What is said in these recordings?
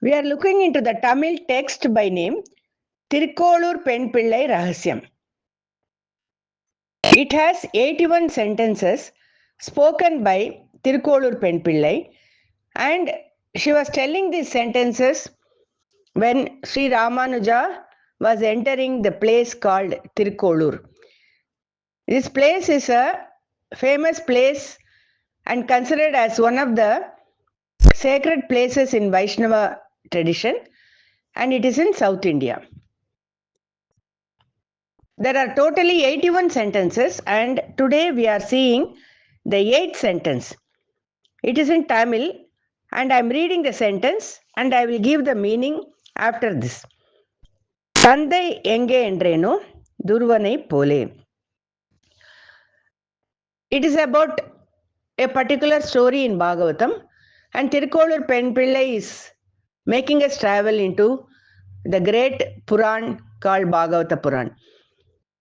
We are looking into the Tamil text by name Thirukolur Penpillai Rahasyam. It has 81 sentences spoken by Thirukolur Penpillai, and she was telling these sentences when Sri Ramanuja was entering the place called Thirukolur. This place is a famous place and considered as one of the sacred places in Vaishnava tradition, and it is in South India. There are totally 81 sentences, and today we are seeing the 8th sentence. It is in Tamil, and I am reading the sentence and I will give the meaning after this. Tandai enge endreno Dhuruvanai pole. It is about a particular story in Bhagavatam, and Thirukolur Penpillai is making us travel into the great Puran called Bhagavata Puran.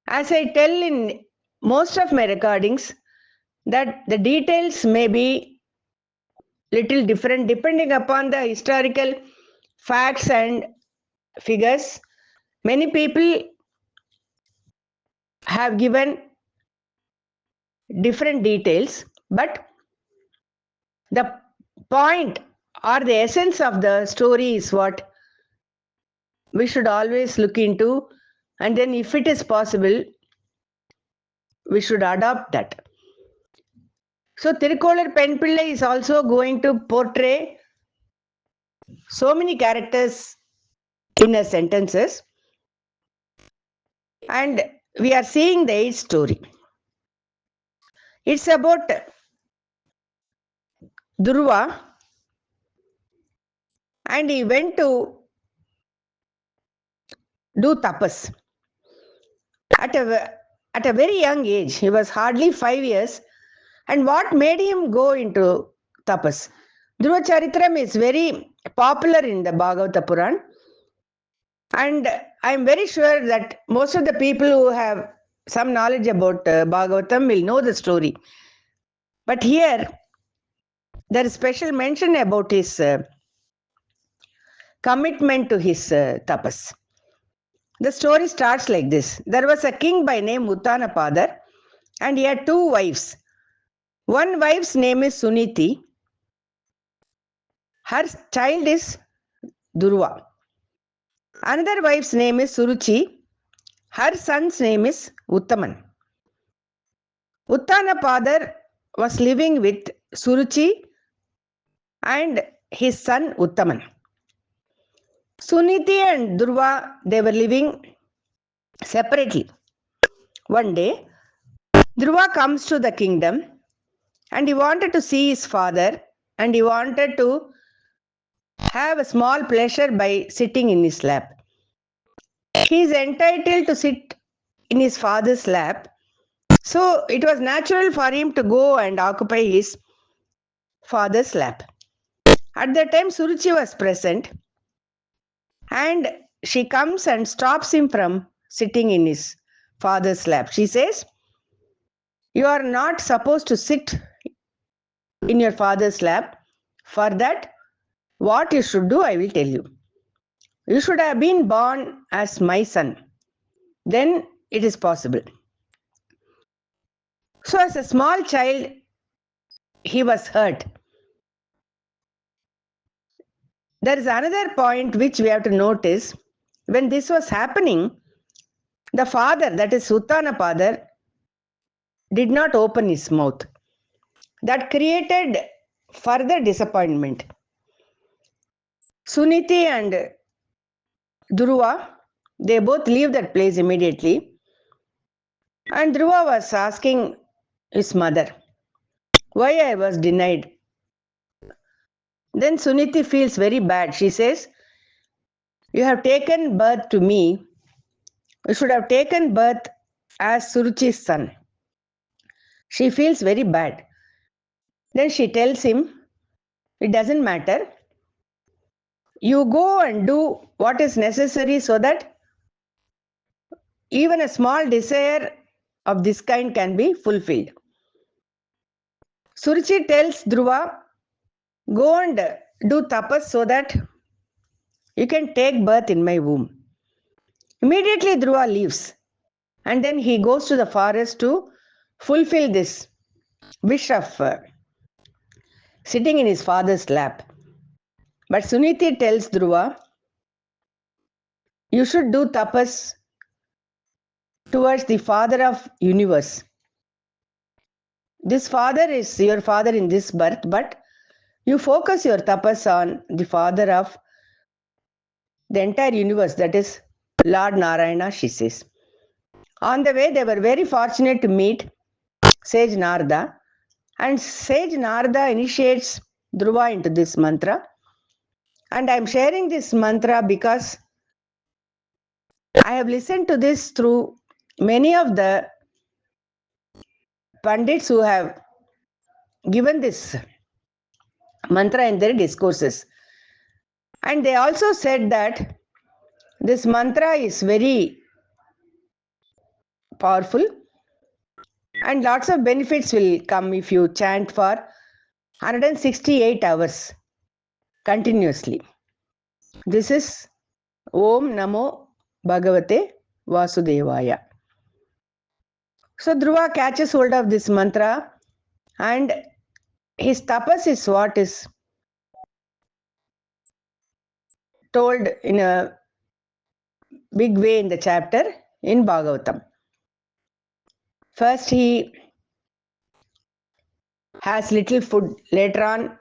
As I tell in most of my recordings, that the details may be little different depending upon the historical facts and figures. Many people have given different details, but the point or the essence of the story is what we should always look into, and then if it is possible, we should adopt that. So Thirukolur Penpillai is also going to portray so many characters in her sentences, and we are seeing the 8th story. It's about Dhruva, and he went to do tapas. At a very young age, he was hardly 5 years, and what made him go into tapas? Dhruva Charitram is very popular in the Bhagavata Puran, and I am very sure that most of the people who have some knowledge about Bhagavatam will know the story. But here, there is special mention about his commitment to his tapas. The story starts like this. There was a king by name Uttanapadar, and he had 2 wives. One wife's name is Suniti. Her child is Dhruva. Another wife's name is Suruchi. Her son's name is Uttaman. Uttanapadar was living with Suruchi and his son Uttaman. Suniti and Dhruva, they were living separately. One day, Dhruva comes to the kingdom and he wanted to see his father, and he wanted to have a small pleasure by sitting in his lap. He is entitled to sit in his father's lap, so it was natural for him to go and occupy his father's lap. At that time, Suruchi was present, and she comes and stops him from sitting in his father's lap. She says, "You are not supposed to sit in your father's lap. For that, what you should do, I will tell you. You should have been born as my son. Then it is possible." So as a small child, he was hurt. There is another point which we have to notice. When this was happening, the father, that is Uttanapadar, did not open his mouth. That created further disappointment. Suniti and Dhruva, they both leave that place immediately. And Dhruva was asking his mother, why I was denied. Then Suniti feels very bad. She says, "You have taken birth to me. You should have taken birth as Suruchi's son." She feels very bad. Then she tells him, "It doesn't matter. You go and do what is necessary so that even a small desire of this kind can be fulfilled." Suruchi tells Dhruva, "Go and do tapas so that You can take birth in my womb. Immediately Dhruva leaves, and then he goes to the forest to fulfill this wish of sitting in his father's lap. But Suniti tells Dhruva, you should do tapas towards the father of universe. This father is your father in this birth, but you focus your tapas on the father of the entire universe, that is Lord Narayana, she says. On the way, they were very fortunate to meet Sage Narada, and Sage Narada initiates Dhruva into this mantra. And I am sharing this mantra because I have listened to this through many of the Pandits who have given this mantra in their discourses. And they also said that this mantra is very powerful and lots of benefits will come if you chant for 168 hours continuously. This is Om Namo Bhagavate Vasudevaya. So Dhruva catches hold of this mantra, and his tapas is what is told in a big way in the chapter in Bhagavatam. First, he has little food. Later on,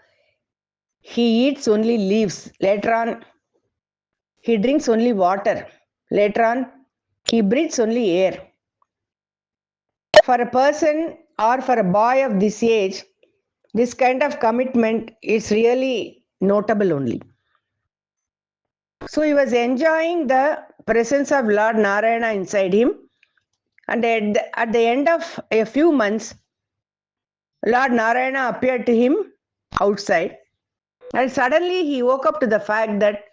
he eats only leaves. Later on, he drinks only water. Later on, he breathes only air. For a person or for a boy of this age, this kind of commitment is really notable only. So he was enjoying the presence of Lord Narayana inside him, and at the end of a few months, Lord Narayana appeared to him outside, and suddenly he woke up to the fact that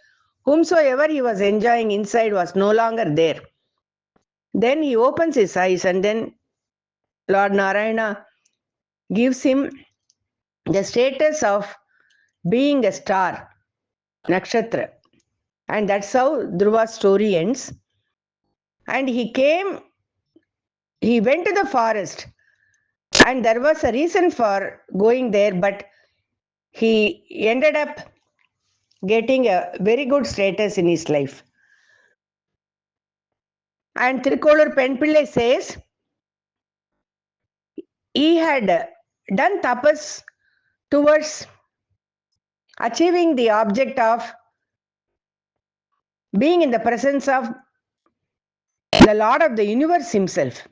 whomsoever he was enjoying inside was no longer there. Then he opens his eyes, and then Lord Narayana gives him the status of being a star, nakshatra. And that's how Dhruva's story ends. And he went to the forest, and there was a reason for going there, but he ended up getting a very good status in his life. And Thirukolur Penpillai says he had done tapas towards achieving the object of being in the presence of the Lord of the universe himself.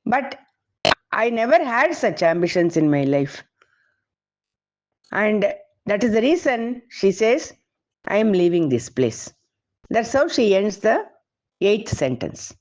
But I never had such ambitions in my life. And that is the reason, she says, I am leaving this place. That's how she ends the 8th sentence.